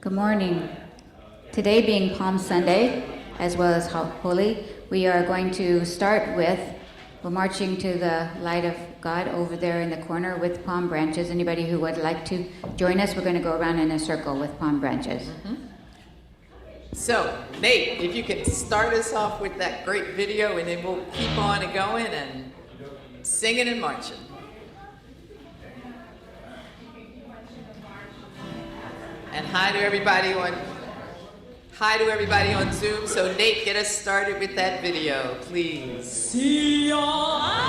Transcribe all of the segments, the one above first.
Good morning. Today being Palm Sunday, as well as Holi, we are going to start with, we're marching to the light of God over there in the corner with palm branches. Anybody who would like to join us, we're going to go around in a circle with palm branches. Mm-hmm. So, Nate, if you can start us off with that great video, and then we'll keep on and going and singing and marching. And hi to everybody on Zoom. So Nate, get us started with that video, please. Sion.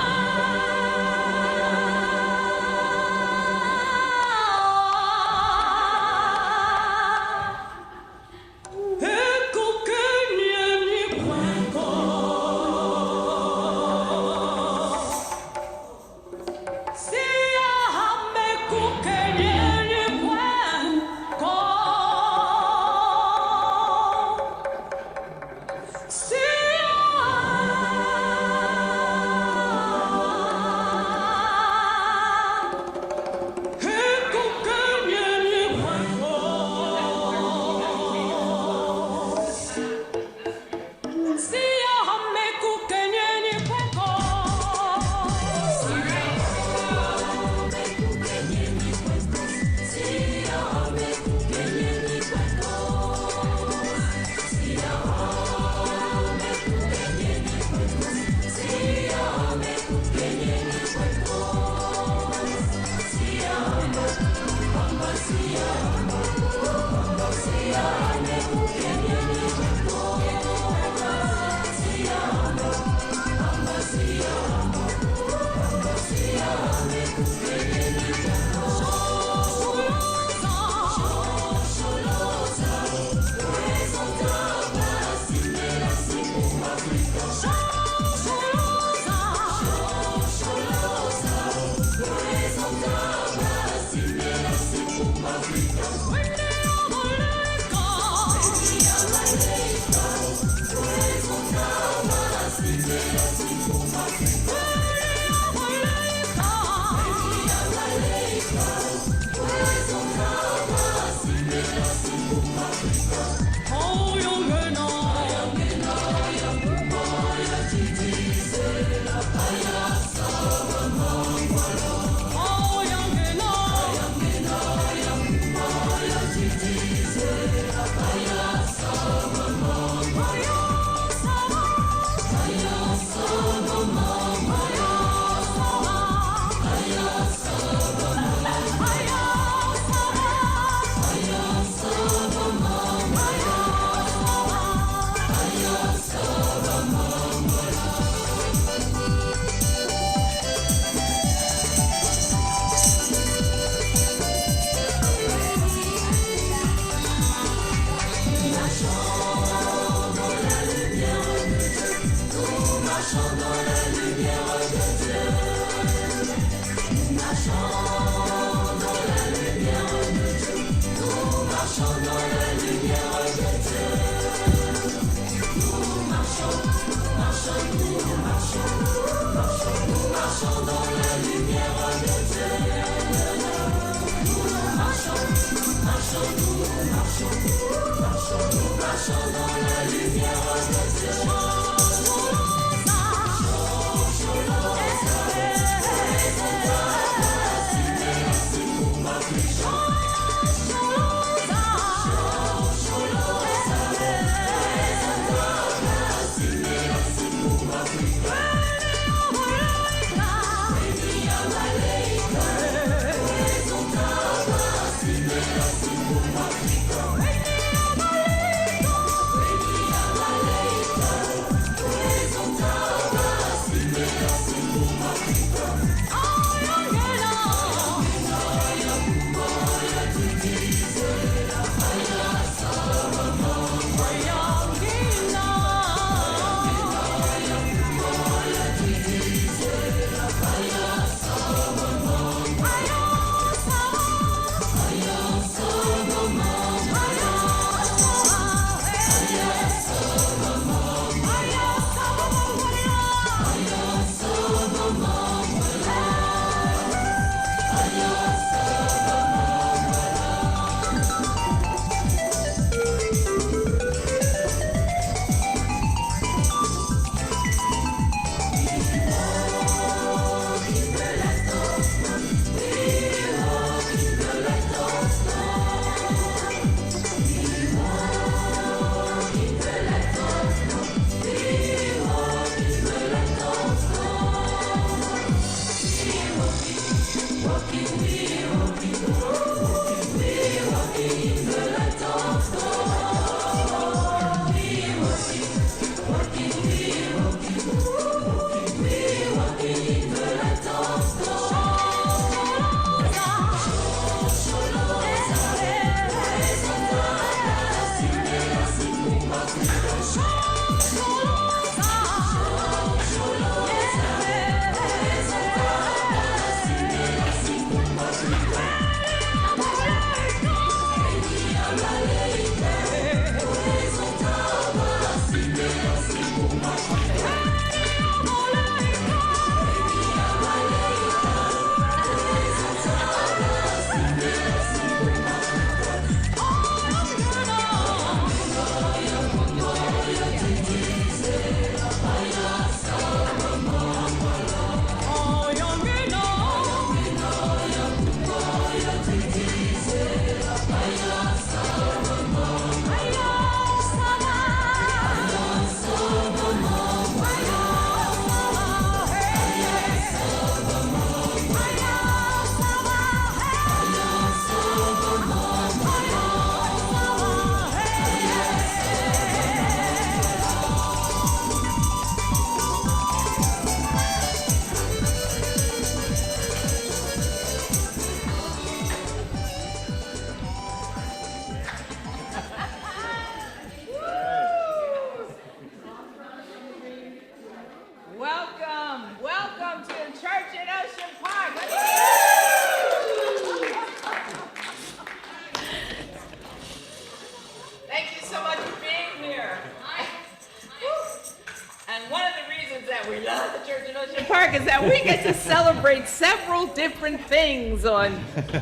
we love the church in Ocean Park is that we get to celebrate several different things on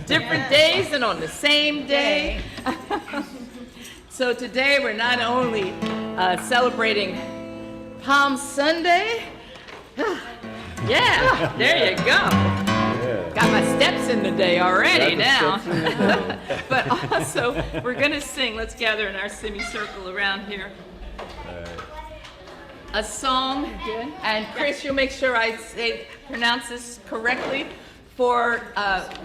different days and on the same day. So today we're not only celebrating Palm Sunday. Yeah, there you go. Got my steps in the day already now. But also, we're going to sing. Let's gather in our semicircle around here. A song. And Chris, you'll make sure I pronounce this correctly. For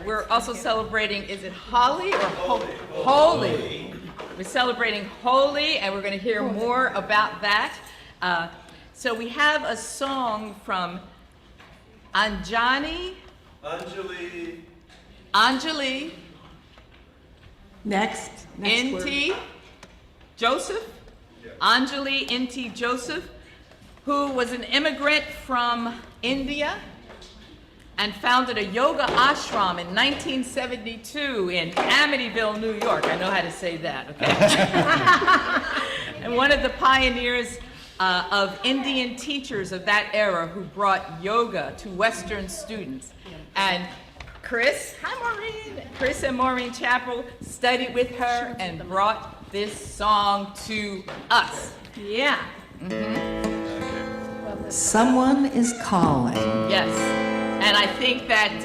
we're also celebrating, is it Holi or Holi? We're celebrating Holi, and we're going to hear more about that. So we have a song from Anjali. Anjali. Next N.T. Joseph. Anjali N.T. Joseph, who was an immigrant from India and founded a yoga ashram in 1972 in Amityville, New York. I know how to say that, okay? And one of the pioneers of Indian teachers of that era who brought yoga to Western students. And Chris, hi Maureen, Chris and Maureen Chapple studied with her and brought this song to us. Yeah. Mm-hmm. Someone is calling. Yes, and I think that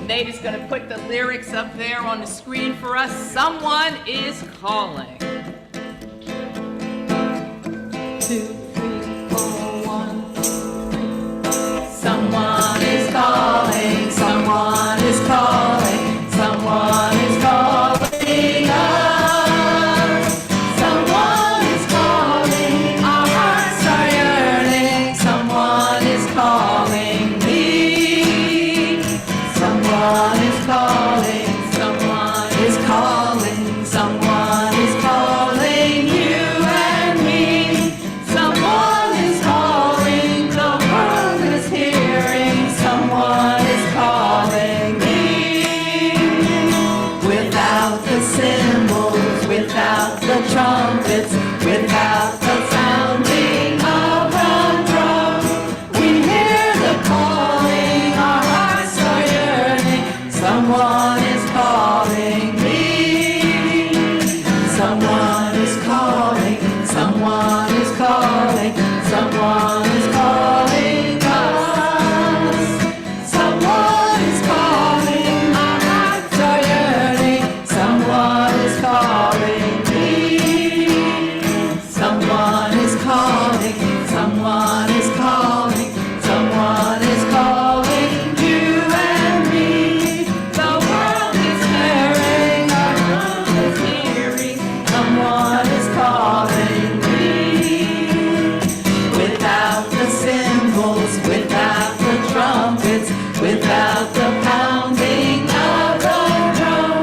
Nate is going to put the lyrics up there on the screen for us. Someone is calling. 2, 3, 4, 1, 2, 3. Someone is calling. Someone is calling. Someone is calling us. Someone is calling. Our hearts are yearning. Someone is calling me. Someone is calling. Someone is calling. Someone is calling you and me. Someone is calling. The world is hearing. Someone is calling me. Without the cymbals, without the trumpets, without the sounding of the drum, we hear the calling. Our hearts are yearning. Someone is calling me. Someone is calling. Someone is calling. Someone is calling us. Someone is calling. Our hearts are yearning. Someone is calling me. Someone is calling. Someone is calling. Someone is calling you and me. The world is hearing. Our tongue is hearing. Someone is calling me. Without the cymbals, without the trumpets, without the pounding of the drum,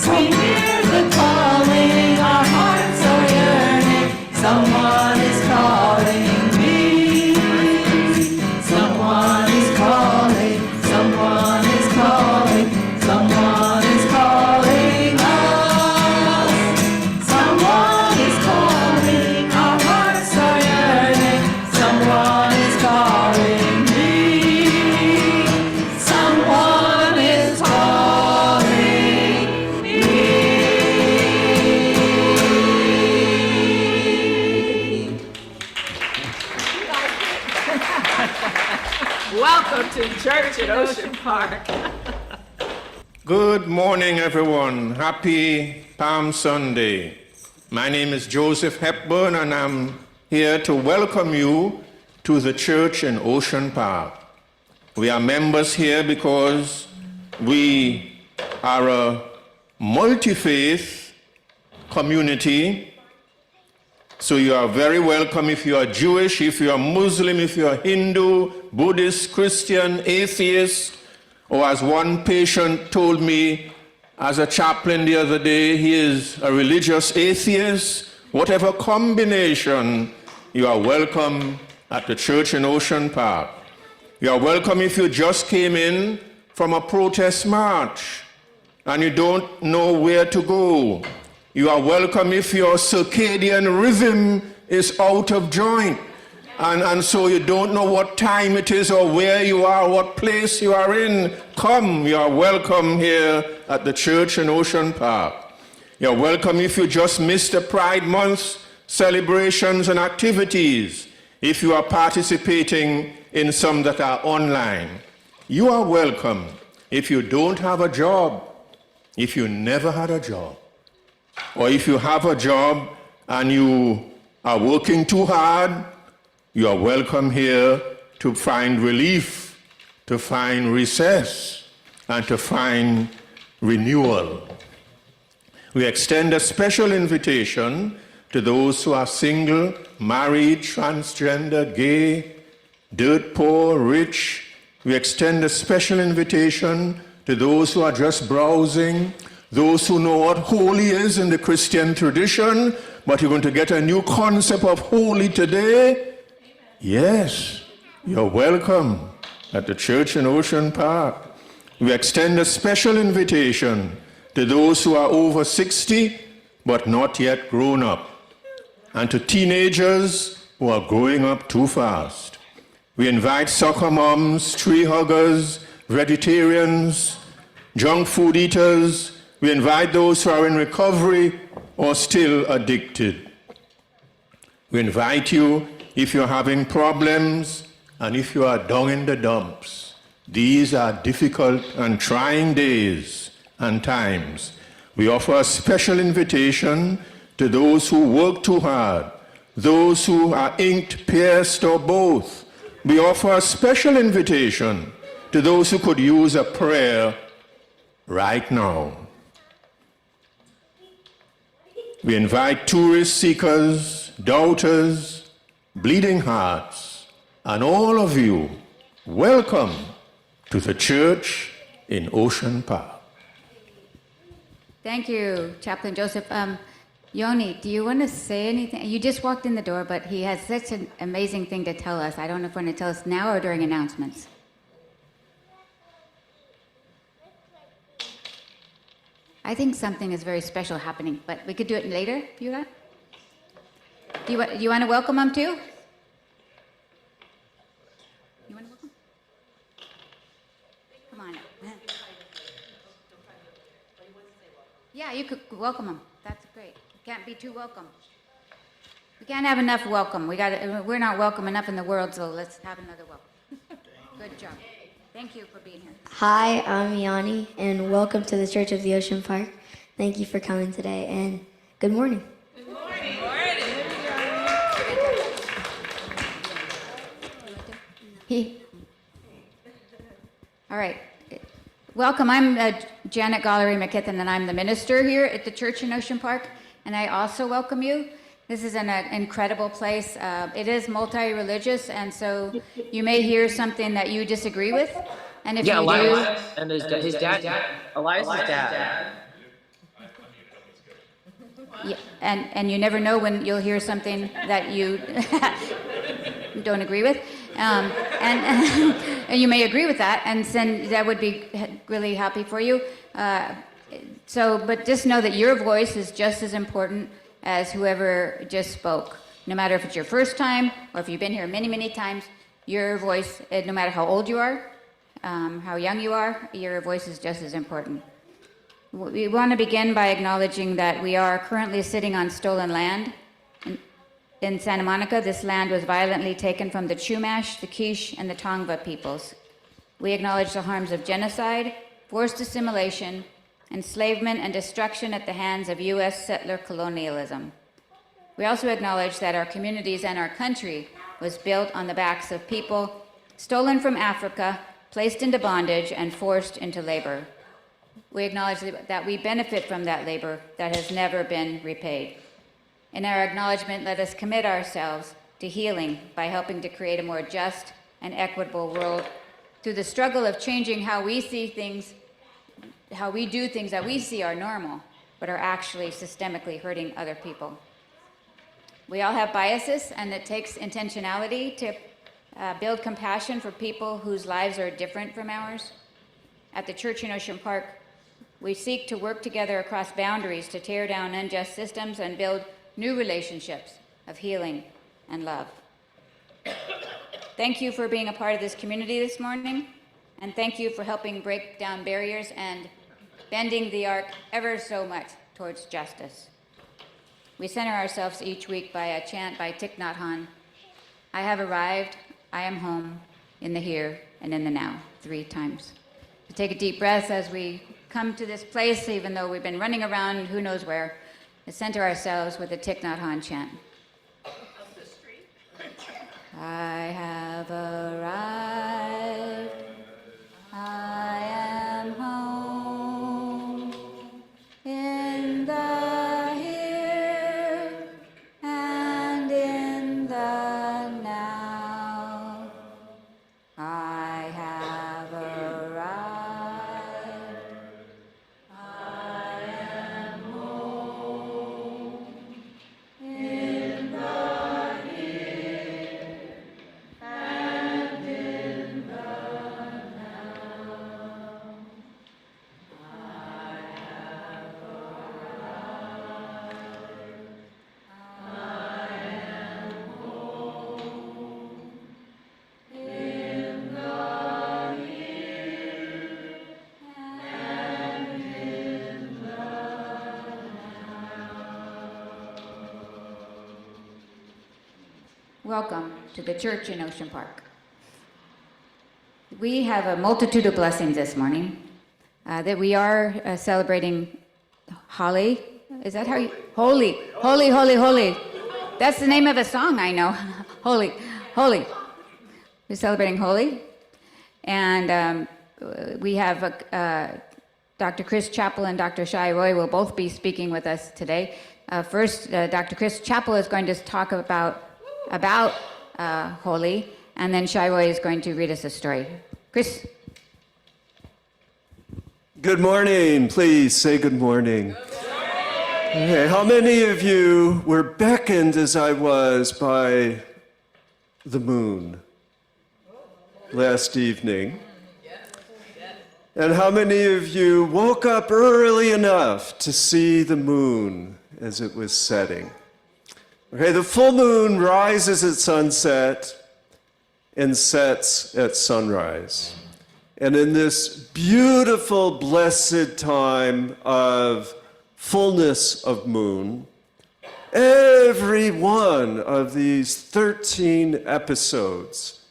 we hear the calling. Our hearts are yearning. Someone is calling me. Someone is calling. Someone is calling. Someone is calling us. Someone is calling. Our hearts are yearning. Someone is calling me. Someone is calling me. Welcome to church at Ocean Park. Good morning, everyone. Happy Palm Sunday. My name is Joseph Hepburn, and I'm here to welcome you to the church in Ocean Park. We are members here because we are a multi-faith community. So you are very welcome if you are Jewish, if you are Muslim, if you are Hindu, Buddhist, Christian, atheist, or as one patient told me as a chaplain the other day, he is a religious atheist. Whatever combination, you are welcome at the church in Ocean Park. You are welcome if you just came in from a protest march and you don't know where to go. You are welcome if your circadian rhythm is out of joint and so you don't know what time it is or where you are, what place you are in, come. You are welcome here at the church in Ocean Park. You're welcome if you just missed the Pride Month celebrations and activities, if you are participating in some that are online. You are welcome if you don't have a job, if you never had a job, or if you have a job and you are working too hard. You are welcome here to find relief, to find recess, and to find renewal. We extend a special invitation to those who are single, married, transgender, gay, dirt poor, rich. We extend a special invitation to those who are just browsing, those who know what holy is in the Christian tradition, but you're going to get a new concept of holy today. Yes, you're welcome at the church in Ocean Park. We extend a special invitation to those who are over 60 but not yet grown up, and to teenagers who are growing up too fast. We invite soccer moms, tree huggers, vegetarians, junk food eaters. We invite those who are in recovery or still addicted. We invite you if you're having problems and if you are down in the dumps. These are difficult and trying days and times. We offer a special invitation to those who work too hard, those who are inked, pierced, or both. We offer a special invitation to those who could use a prayer right now. We invite tourist seekers, doubters, bleeding hearts, and all of you, welcome to the church in Ocean Park. Thank you, Chaplain Joseph. Yoni, do you want to say anything? You just walked in the door, but he has such an amazing thing to tell us. I don't know if you want to tell us now or during announcements. I think something is very special happening, but we could do it later if you like. Do you want to welcome him too? You want to welcome? Come on. Yeah, you could welcome him. That's great. Can't be too welcome. We can't have enough welcome. We're not welcome enough in the world, so let's have another welcome. Good job. Thank you for being here. Hi, I'm Yanni, and welcome to the Church of the Ocean Park. Thank you for coming today, and good morning. Good morning. All right. Welcome. I'm Janet Gollery McKithen, and I'm the minister here at the church in Ocean Park. And I also welcome you. This is an incredible place. It is multi-religious, and so you may hear something that you disagree with. And if you Elias do, and his dad, Elias' dad. Yeah, and you never know when you'll hear something that you don't agree with, and you may agree with that, and then that would be really happy for you. But just know that your voice is just as important as whoever just spoke. No matter if it's your first time or if you've been here many, many times, your voice, no matter how old you are, how young you are, your voice is just as important. We want to begin by acknowledging that we are currently sitting on stolen land. In Santa Monica, this land was violently taken from the Chumash, the Quiche, and the Tongva peoples. We acknowledge the harms of genocide, forced assimilation, enslavement, and destruction at the hands of U.S. settler colonialism. We also acknowledge that our communities and our country was built on the backs of people stolen from Africa, placed into bondage, and forced into labor. We acknowledge that we benefit from that labor that has never been repaid. In our acknowledgement, let us commit ourselves to healing by helping to create a more just and equitable world through the struggle of changing how we see things, how we do things that we see are normal, but are actually systemically hurting other people. We all have biases, and it takes intentionality to build compassion for people whose lives are different from ours. At the Church in Ocean Park, we seek to work together across boundaries to tear down unjust systems and build new relationships of healing and love. Thank you for being a part of this community this morning, and thank you for helping break down barriers and bending the arc ever so much towards justice. We center ourselves each week by a chant by Thich Nhat Hanh. I have arrived, I am home, in the here and in the now, 3 times. So take a deep breath as we come to this place, even though we've been running around who knows where, and center ourselves with the Thich Nhat Hanh chant. I have arrived, I am home, in the here and in the now. I have arrived, I am home, in the here and in the now. I have arrived, I am home, in the here and in the now. Welcome to the church in Ocean Park. We have a multitude of blessings this morning. That we are celebrating Holi. Is that how you? Holi. Holy, holy, holy. That's the name of a song, I know. Holi, holy. We're celebrating Holi. And we have Dr. Chris Chapple and Dr. Shai Roy will both be speaking with us today. First, Dr. Chris Chapple is going to talk about Holi, and then Shai Roy is going to read us a story. Chris? Good morning. Please say good morning. Okay, how many of you were beckoned as I was by the moon last evening? And how many of you woke up early enough to see the moon as it was setting? Okay, the full moon rises at sunset and sets at sunrise. And in this beautiful, blessed time of fullness of moon, every one of these 13 episodes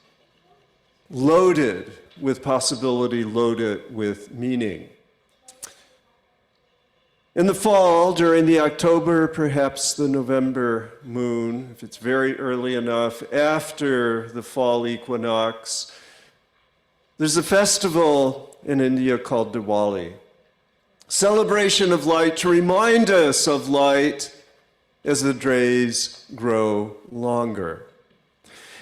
loaded with possibility, loaded with meaning. In the fall, during the October, perhaps the November moon, if it's very early enough, after the fall equinox, there's a festival in India called Diwali. Celebration of light to remind us of light as the days grow longer.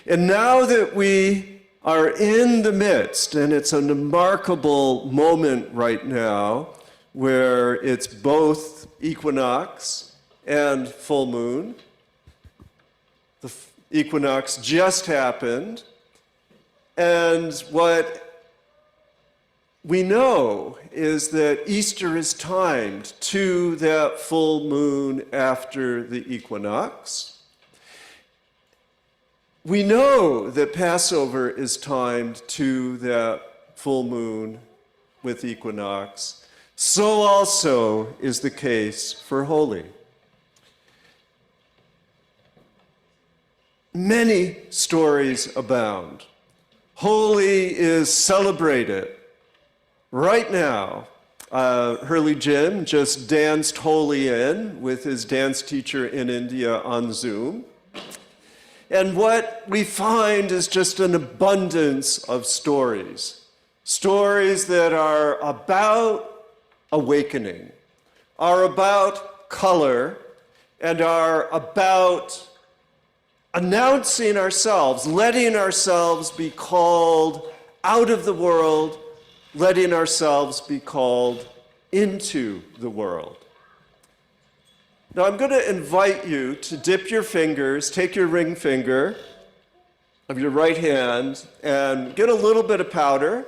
And now that we are in the midst, and it's a remarkable moment right now, where it's both equinox and full moon. The equinox just happened, and what we know is that Easter is timed to that full moon after the equinox. We know that Passover is timed to that full moon with equinox. So also is the case for Holi. Many stories abound. Holi is celebrated right now. Hurley Jim just danced Holi in with his dance teacher in India on Zoom. And what we find is just an abundance of stories. Stories that are about awakening, are about color, and are about announcing ourselves, letting ourselves be called out of the world, letting ourselves be called into the world. Now I'm going to invite you to dip your fingers, take your ring finger of your right hand, and get a little bit of powder.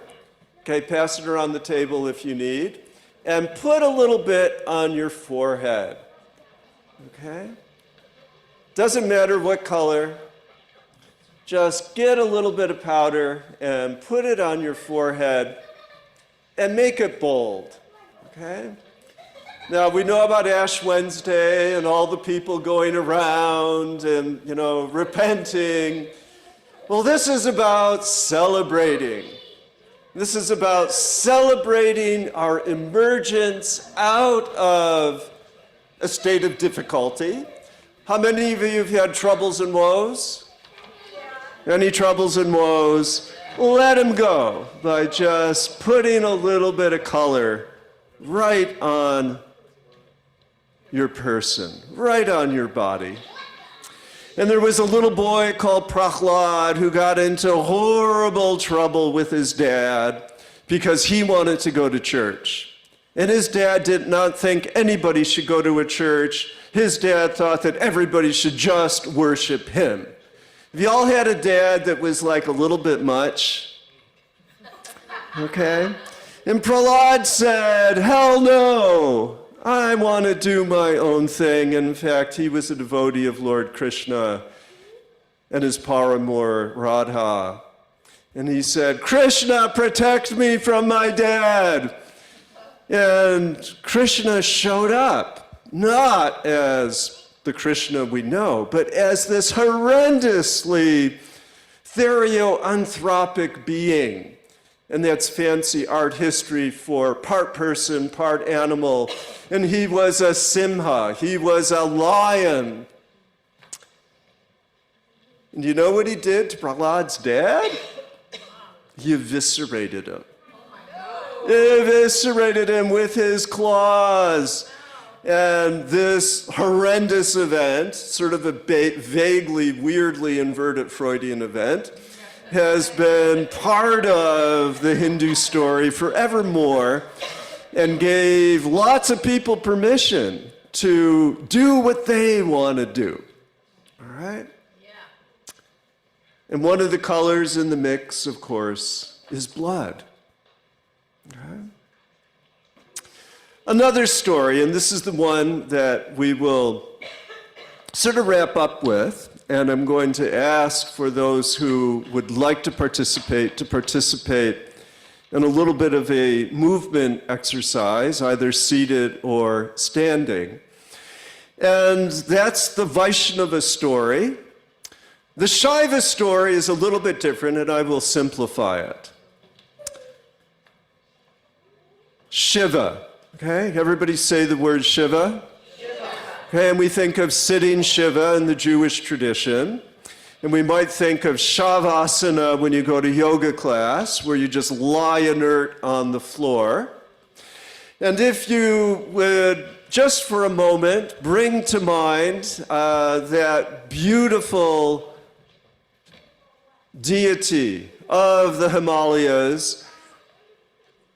Okay, pass it around the table if you need. And put a little bit on your forehead, okay? Doesn't matter what color, just get a little bit of powder and put it on your forehead and make it bold, okay? Now, we know about Ash Wednesday and all the people going around and, repenting. Well, this is about celebrating. This is about celebrating our emergence out of a state of difficulty. How many of you have had troubles and woes? Any troubles and woes? Let them go by just putting a little bit of color right on your person, right on your body. And there was a little boy called Prahlad who got into horrible trouble with his dad because he wanted to go to church. And his dad did not think anybody should go to a church. His dad thought that everybody should just worship him. Have you all had a dad that was like a little bit much? Okay? And Prahlad said, hell no, I want to do my own thing. In fact, he was a devotee of Lord Krishna and his paramour Radha. And he said, Krishna, protect me from my dad. And Krishna showed up, not as the Krishna we know, but as this horrendously therioanthropic being. And that's fancy art history for part person, part animal. And he was a simha, he was a lion. And you know what he did to Prahlad's dad? He eviscerated him. Eviscerated him with his claws. And this horrendous event, sort of a vaguely, weirdly inverted Freudian event, has been part of the Hindu story forevermore and gave lots of people permission to do what they want to do. All right? Yeah. And one of the colors in the mix, of course, is blood. Okay? Another story, and this is the one that we will sort of wrap up with, and I'm going to ask for those who would like to participate in a little bit of a movement exercise, either seated or standing. And that's the Vaishnava story. The Shaiva story is a little bit different, and I will simplify it. Shiva. Okay, everybody say the word Shiva. Shiva. Okay, and we think of sitting Shiva in the Jewish tradition. And we might think of Shavasana when you go to yoga class, where you just lie inert on the floor. And if you would, just for a moment, bring to mind that beautiful deity of the Himalayas,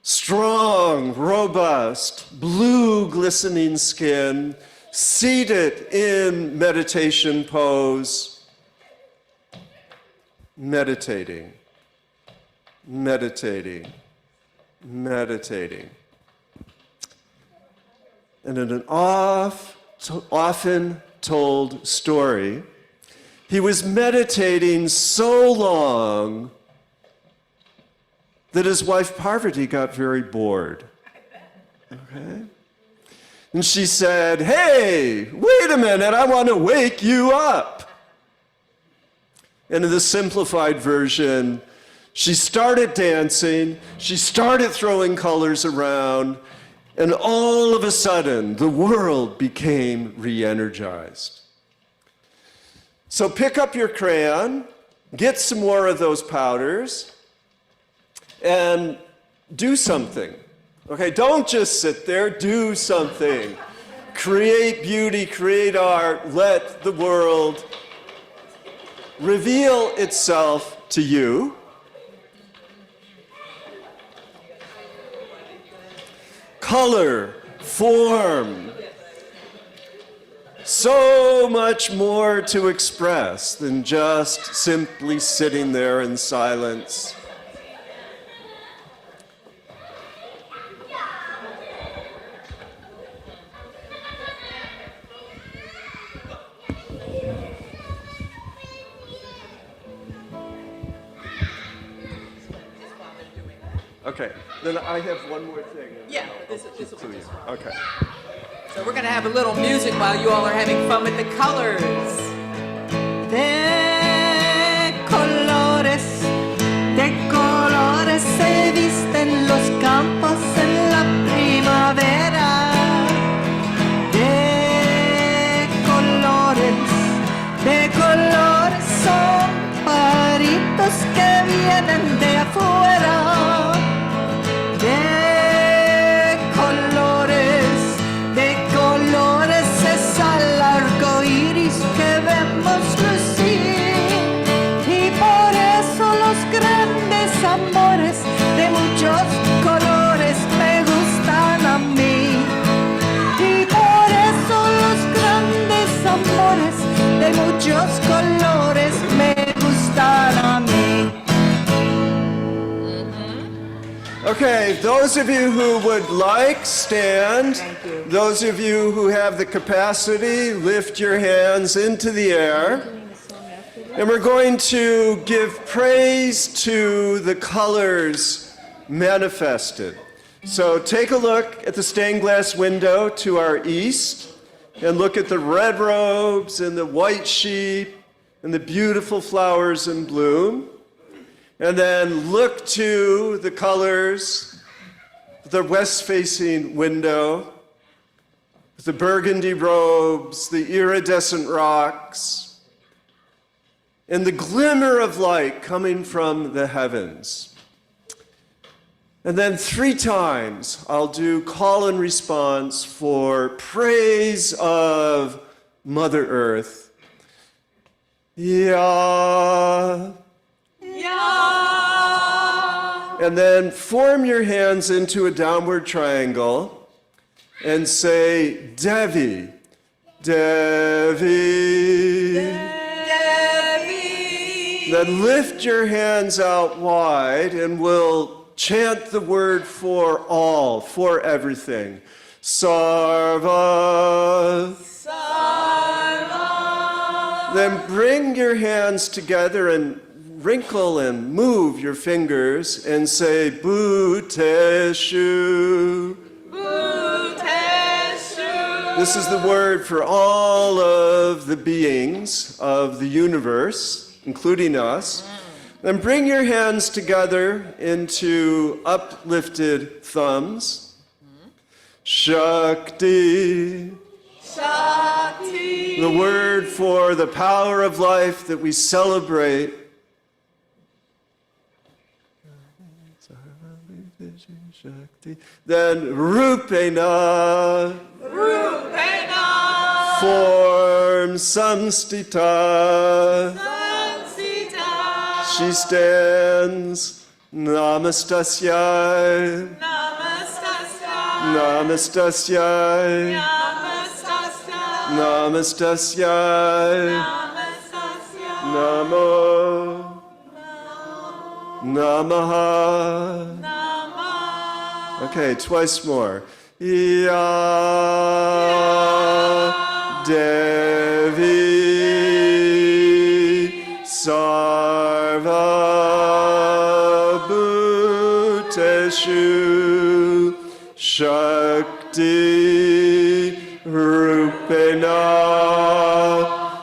strong, robust, blue glistening skin, seated in meditation pose, meditating, meditating, meditating. And in an often told story, he was meditating so long that his wife Parvati got very bored. Okay? And she said, hey, wait a minute, I want to wake you up. And in the simplified version, she started dancing, she started throwing colors around, and all of a sudden, the world became re-energized. So pick up your crayon, get some more of those powders, and do something. Okay, don't just sit there, do something. Create beauty, create art, let the world reveal itself to you. Color, form, so much more to express than just simply sitting there in silence. Okay, then I have one more thing. Yeah, this will be just one. Okay. So we're gonna have a little music while you all are having fun with the colors. De colores se visten los campos en la primavera. De colores son pajaritos que vienen de afuera. De colores es el arco iris que vemos lucir. Y por eso los grandes amores de muchos colores me gustan a mí. Y por eso los grandes amores de muchos colores me gustan a mí. Okay, those of you who would like, stand. Thank you. Those of you who have the capacity, lift your hands into the air. And we're going to give praise to the colors manifested. So take a look at the stained glass window to our east and look at the red robes and the white sheep and the beautiful flowers in bloom. And then look to the colors, the west-facing window, the burgundy robes, the iridescent rocks, and the glimmer of light coming from the heavens. And then 3 times I'll do call and response for praise of Mother Earth. Yah. And then form your hands into a downward triangle and say, Devi, Devi. Devi. Then lift your hands out wide and we'll chant the word for all, for everything. Sarva. Sarva. Then bring your hands together and wrinkle and move your fingers and say, Bhuteshu. Bhuteshu. This is the word for all of the beings of the universe, including us. Then bring your hands together into uplifted thumbs. Shakti. Shakti. The word for the power of life that we celebrate. Then Rupena. Rupena. Form Samstita. Samstita. She stands. Namastasyai. Namastasyai. Namastasyai. Namastasyai. Namastasyai. Namo. Namaha. Okay, twice more. Ya Devi Sarva Bhuteshu Shakti Rupena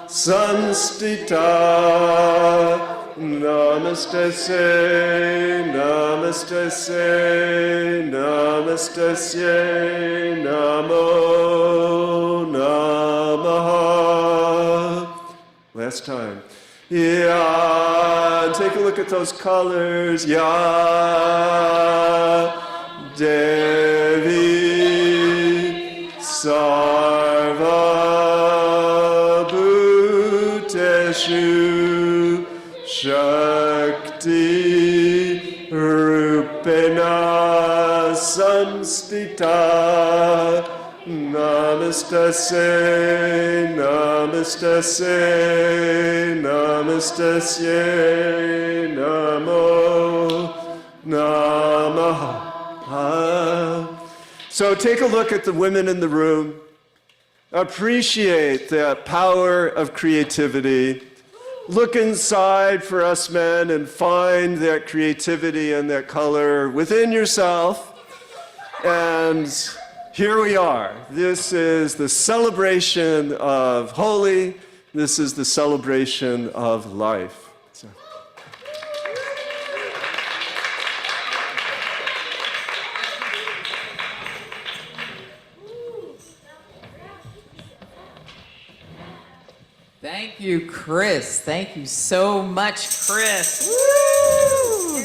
Sanstita. Namaste, namaste, namaste, namo, namaha. Last time. Ya, take a look at those colors. Ya, Devi, Sarva, Bhuteshu, Shakti Rupena Samstita. Namaste, namaste, namaste, namo, namaha. So take a look at the women in the room. Appreciate the power of creativity. look inside for us men and find that creativity and that color within yourself. And here we are. This is the celebration of Holi. This is the celebration of life. So. Thank you, Chris. Thank you so much, Chris. Woo!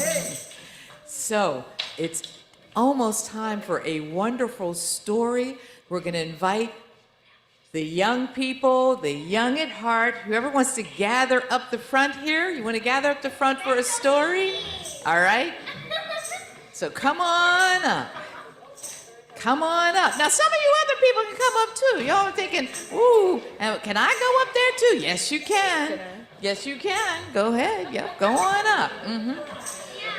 So, it's almost time for a wonderful story. We're going to invite the young people, the young at heart, whoever wants to gather up the front here. You want to gather up the front for a story? All right. So come on up. Come on up. Now, some of you other people can come up too. Y'all are thinking, ooh, can I go up there too? Yes, you can. Yes, you can. Go ahead. Yep, go on up.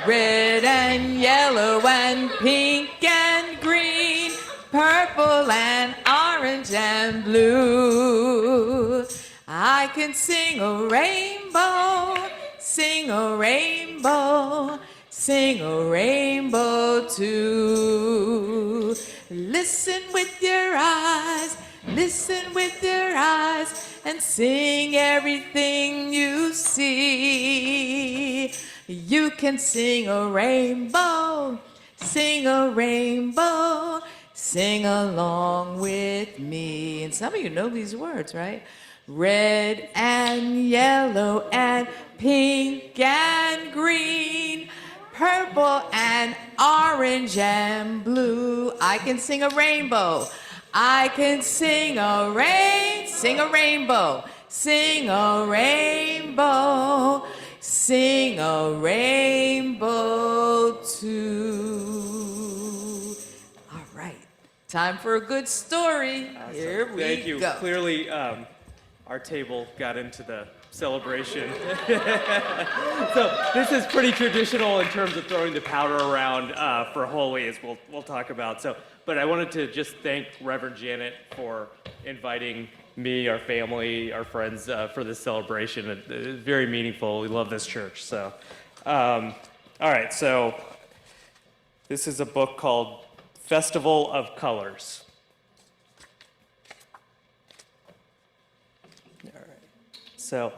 Red and yellow and pink and green, purple and orange and blue. I can sing a rainbow, sing a rainbow, sing a rainbow too. Listen with your eyes, listen with your eyes, and sing everything you see. You can sing a rainbow, sing along with me. And some of you know these words, right? Red and yellow and pink and green, purple and orange and blue. I can sing a rainbow. I can sing a rainbow. Sing a rainbow. Sing a rainbow too. All right, time for a good story. Awesome. Here we Thank you. go. Clearly, our table got into the celebration. So this is pretty traditional in terms of throwing the powder around for Holi, as we'll talk about. So, but I wanted to just thank Reverend Janet for inviting me, our family, our friends for this celebration. It's very meaningful. We love this church. So, all right. So this is a book called Festival of Colors. All right. So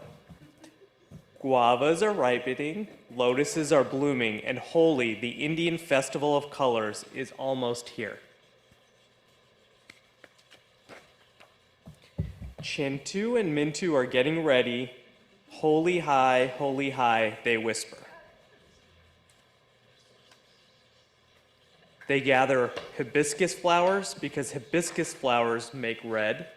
guavas are ripening, lotuses are blooming, and Holi, the Indian festival of colors, is almost here. Chintu and Mintu are getting ready. Holi high, they whisper. They gather hibiscus flowers because hibiscus flowers make red.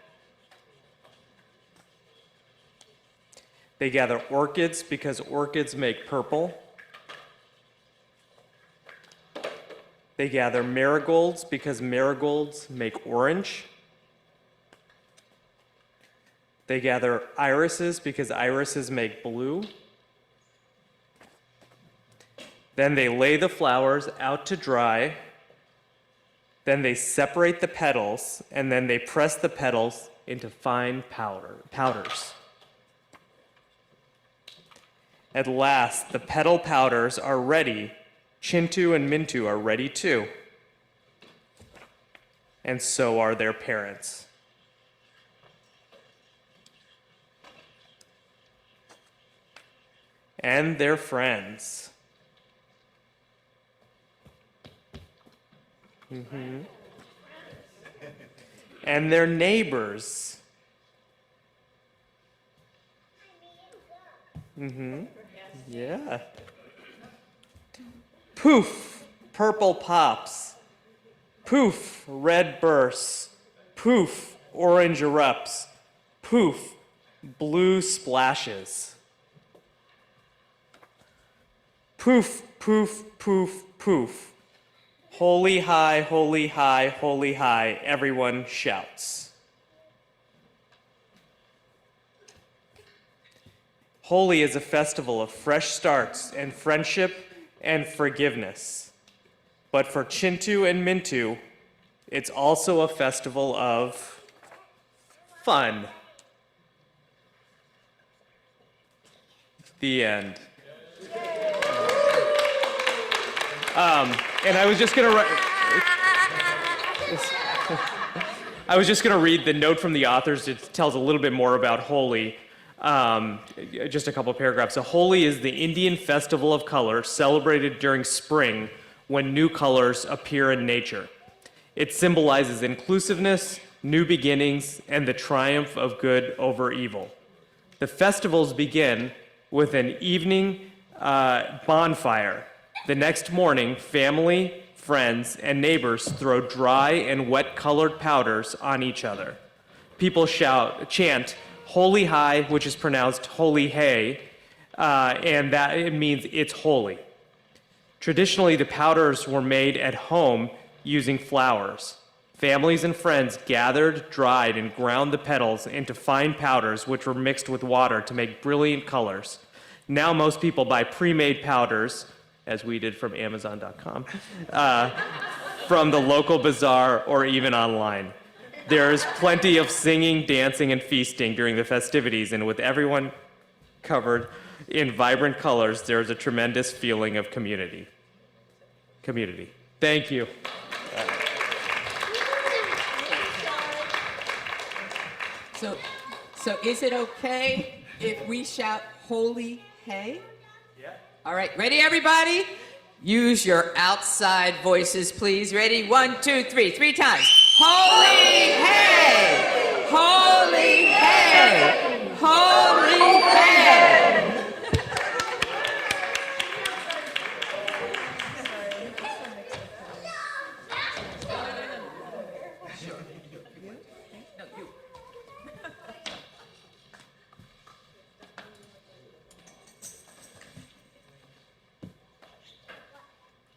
They gather orchids because orchids make purple. They gather marigolds because marigolds make orange. They gather irises because irises make blue. Then they lay the flowers out to dry. Then they separate the petals, and then they press the petals into fine powders. At last, the petal powders are ready. Chintu and Mintu are ready too. And so are their parents. And their friends. And their neighbors. Yeah. Poof, purple pops. Poof, red bursts. Poof, orange erupts. Poof, blue splashes. Poof, poof, poof, poof. Holi high, Holi high, Holi high, everyone shouts. Holi is a festival of fresh starts and friendship and forgiveness. But for Chintu and Mintu, it's also a festival of fun. The end. And I was just gonna read the note from the authors. It tells a little bit more about Holi. Just a couple of paragraphs. So Holi is the Indian festival of color celebrated during spring when new colors appear in nature. It symbolizes inclusiveness, new beginnings, and the triumph of good over evil. The festivals begin with an evening bonfire. The next morning, family, friends, and neighbors throw dry and wet colored powders on each other. People chant, Holi High, which is pronounced Holi Hey, and that it means it's holy. Traditionally, the powders were made at home using flowers. Families and friends gathered, dried, and ground the petals into fine powders, which were mixed with water to make brilliant colors. Now most people buy pre-made powders, as we did from Amazon.com, from the local bazaar or even online. There is plenty of singing, dancing, and feasting during the festivities, and with everyone covered in vibrant colors, there is a tremendous feeling of community. Thank you. So is it okay if we shout Holi Hey? Yeah. All right, ready everybody? Use your outside voices, please. Ready? 1, 2, 3, 3 times. Holi Hey! Holi Hey! Holi Hey!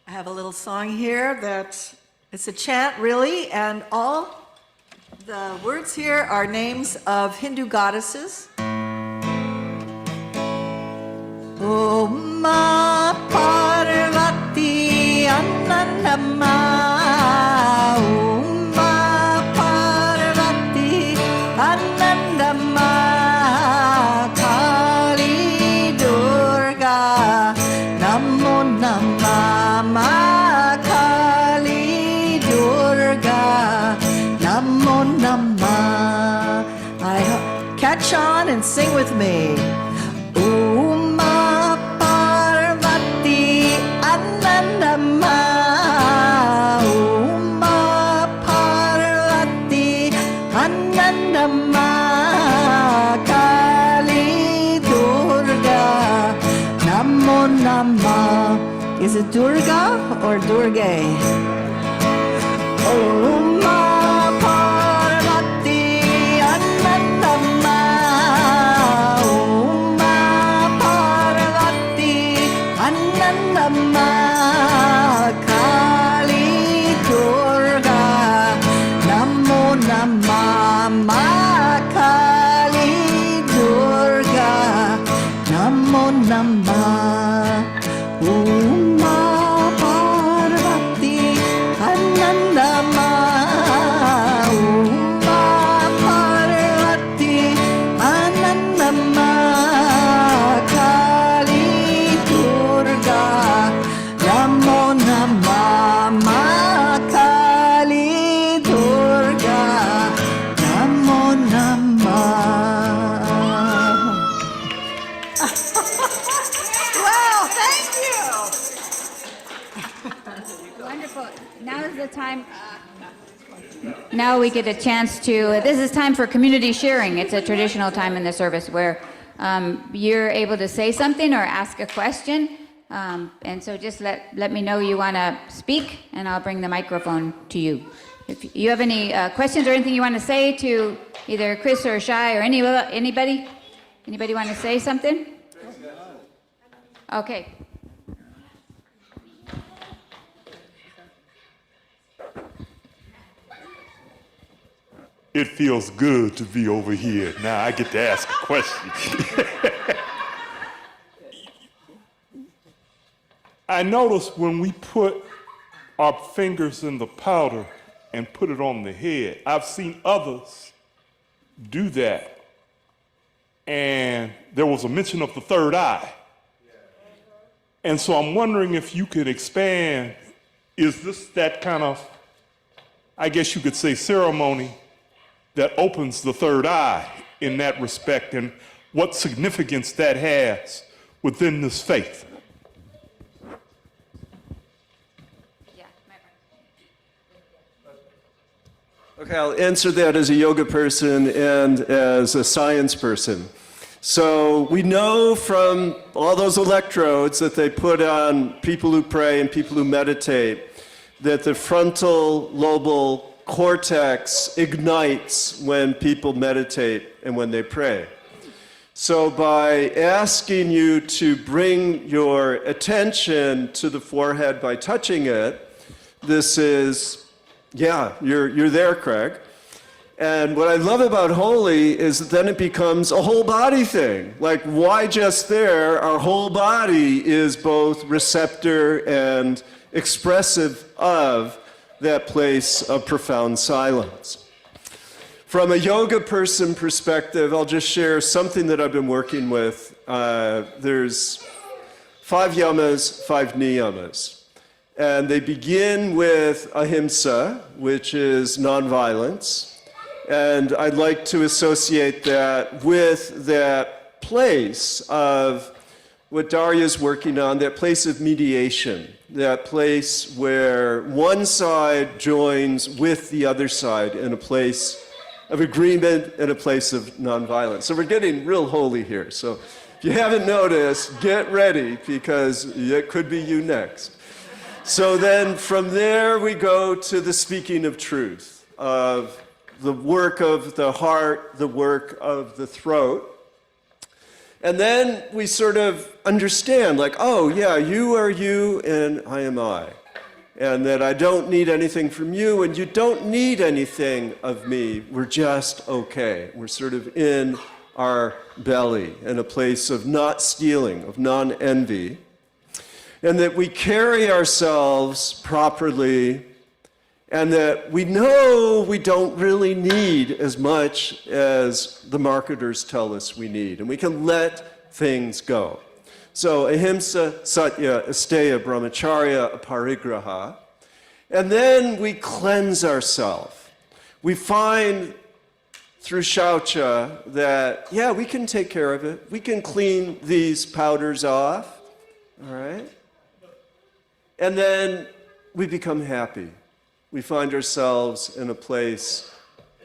I have a little song here that it's a chant, really, and all the words here are names of Hindu goddesses. Om Parvati Anandama. Om Parvati Anandama. Kali Durga Namo Namah. Kali Durga Namo Namah. Catch on and sing with me. Uma Parvati Anandama. Uma Parvati Anandama. Kali Durga Namo Namah. Is it Durga or Durga? Uma Parvati Anandama. Uma Parvati Anandama. Kali Durga Namo Namah. Kali Durga Namo Namah. Uma Parvati Anandama. Uma Parvati Anandama. Kali Durga Namo Namah. Kali Durga Namo Namah. Wow, thank you. Wonderful. Now is the time. Now we get a chance to, this is time for community sharing. It's a traditional time in the service where you're able to say something or ask a question. And so just let me know you want to speak, and I'll bring the microphone to you. If you have any questions or anything you want to say to either Chris or Shai or anybody? Anybody want to say something? Okay. It feels good to be over here. Now I get to ask a question. I noticed when we put our fingers in the powder and put it on the head, I've seen others do that. and there was a mention of the third eye. And so I'm wondering if you could expand, is this that kind of, I guess you could say, ceremony that opens the third eye in that respect, and what significance that has within this faith? Okay, I'll answer that as a yoga person and as a science person. So we know from all those electrodes that they put on people who pray and people who meditate that the frontal lobal cortex ignites when people meditate and when they pray. So by asking you to bring your attention to the forehead by touching it, this is, yeah, you're there, Craig. And what I love about Holi is that then it becomes a whole body thing. Like, why just there? Our whole body is both receptor and expressive of that place of profound silence. From a yoga person perspective, I'll just share something that I've been working with. There's 5 yamas, 5 niyamas. And they begin with ahimsa, which is nonviolence. And I'd like to associate that with that place of what Darya's working on, that place of mediation, that place where one side joins with the other side in a place of agreement and a place of nonviolence. So we're getting real holy here. So if you haven't noticed, get ready, because it could be you next. So then from there we go to the speaking of truth, of the work of the heart, the work of the throat. And then we sort of understand, like, oh yeah, you are you and I am I. And that I don't need anything from you and you don't need anything of me. We're just okay. We're sort of in our belly, in a place of not stealing, of non-envy. And that we carry ourselves properly, and that we know we don't really need as much as the marketers tell us we need, and we can let things go. So ahimsa, satya, asteya, brahmacharya, aparigraha. And then we cleanse ourselves. We find through shaucha that, yeah, we can take care of it. We can clean these powders off, all right? And then we become happy. We find ourselves in a place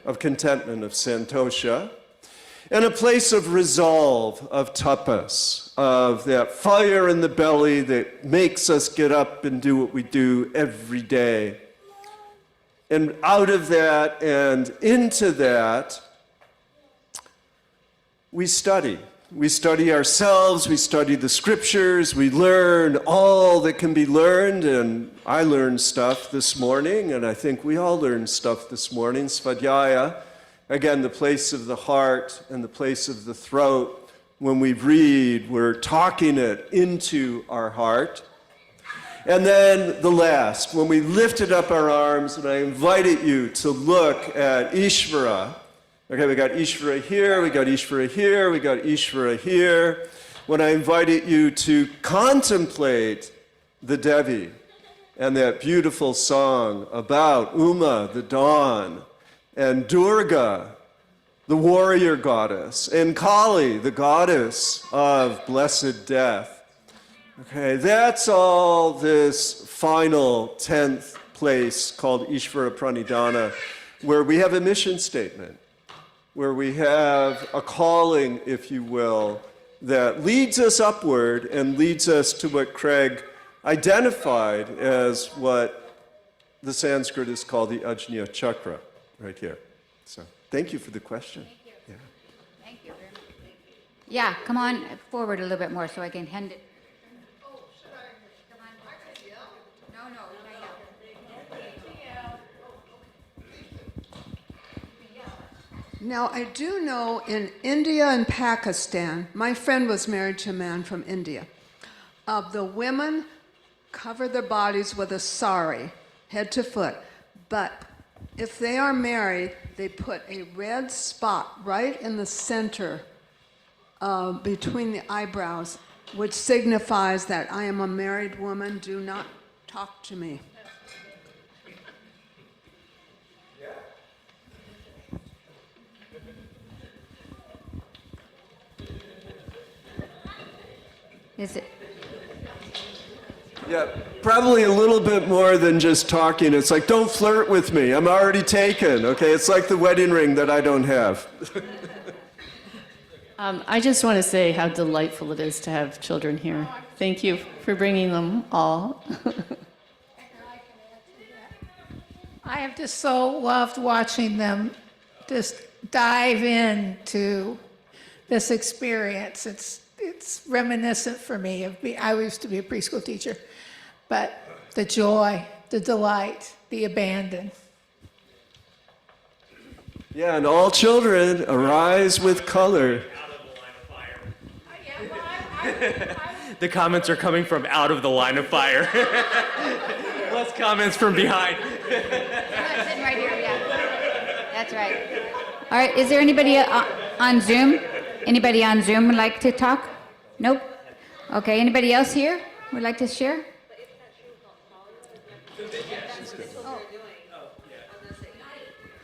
of contentment, of santosha, and a place of resolve, of tapas, of that fire in the belly that makes us get up and do what we do every day. And out of that and into that, we study. We study ourselves, we study the scriptures, we learn all that can be learned, and I learned stuff this morning, and I think we all learned stuff this morning. Svadhyaya, again, the place of the heart and the place of the throat. When we read, we're talking it into our heart. And then the last, when we lifted up our arms, and I invited you to look at Ishvara. Okay, we got Ishvara here, we got Ishvara here, we got Ishvara here. When I invited you to contemplate the Devi and that beautiful song about Uma, the dawn, and Durga, the warrior goddess, and Kali, the goddess of blessed death. Okay, that's all this final 10th place called Ishvara Pranidhana, where we have a mission statement, where we have a calling, if you will, that leads us upward and leads us to what Craig identified as what the Sanskrit is called the Ajna Chakra, right here. So thank you for the question. Thank you. Yeah. Thank you very much. Yeah, come on forward a little bit more so I can hand it. Oh, should I? Come on. No, Now, I do know in India and Pakistan, my friend was married to a man from India. The women cover their bodies with a sari, head to foot. But if they are married, they put a red spot right in the center between the eyebrows, which signifies that I am a married woman. Do not talk to me. Is it? Yeah, probably a little bit more than just talking. It's like, don't flirt with me. I'm already taken, okay? It's like the wedding ring that I don't have. I just want to say how delightful it is to have children here. Thank you for bringing them all. I have just so loved watching them just dive into this experience. It's reminiscent for me of I used to be a preschool teacher, but the joy, the delight, the abandon. Yeah, and all children arise with color. The comments are coming from out of the line of fire. Less comments from behind. Sitting right here, yeah. That's right. All right, is there anybody on Zoom? Anybody on Zoom would like to talk? Nope. Okay, anybody else here would like to share?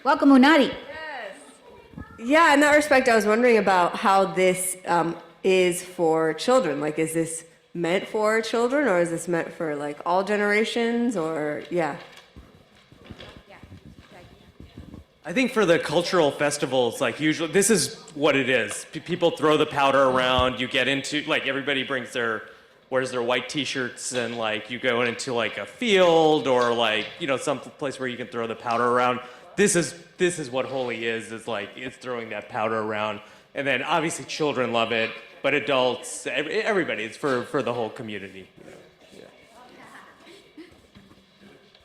Welcome, Unadi. Yeah, in that respect, I was wondering about how this is for children. Like, is this meant for children, or is this meant for like all generations, or yeah? I think for the cultural festivals, like usually, this is what it is. People throw the powder around. You get into, like, everybody wears their white t-shirts, and like you go into like a field or like, you know, some place where you can throw the powder around. This is what Holi is like, it's throwing that powder around. And then obviously children love it, but adults, everybody, it's for the whole community. Yeah.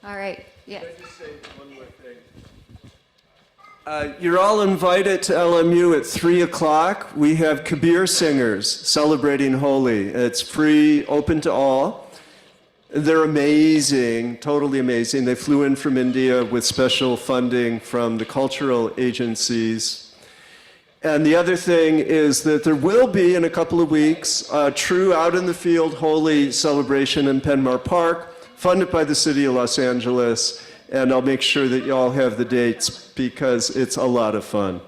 All right, yeah. Can I just say one more thing? You're all invited to LMU at 3 o'clock. We have Kabir singers celebrating Holi. It's free, open to all. They're amazing, totally amazing. They flew in from India with special funding from the cultural agencies. And the other thing is that there will be, in a couple of weeks, a true out-in-the-field Holi celebration in Penmar Park, funded by the city of Los Angeles. And I'll make sure that you all have the dates because it's a lot of fun.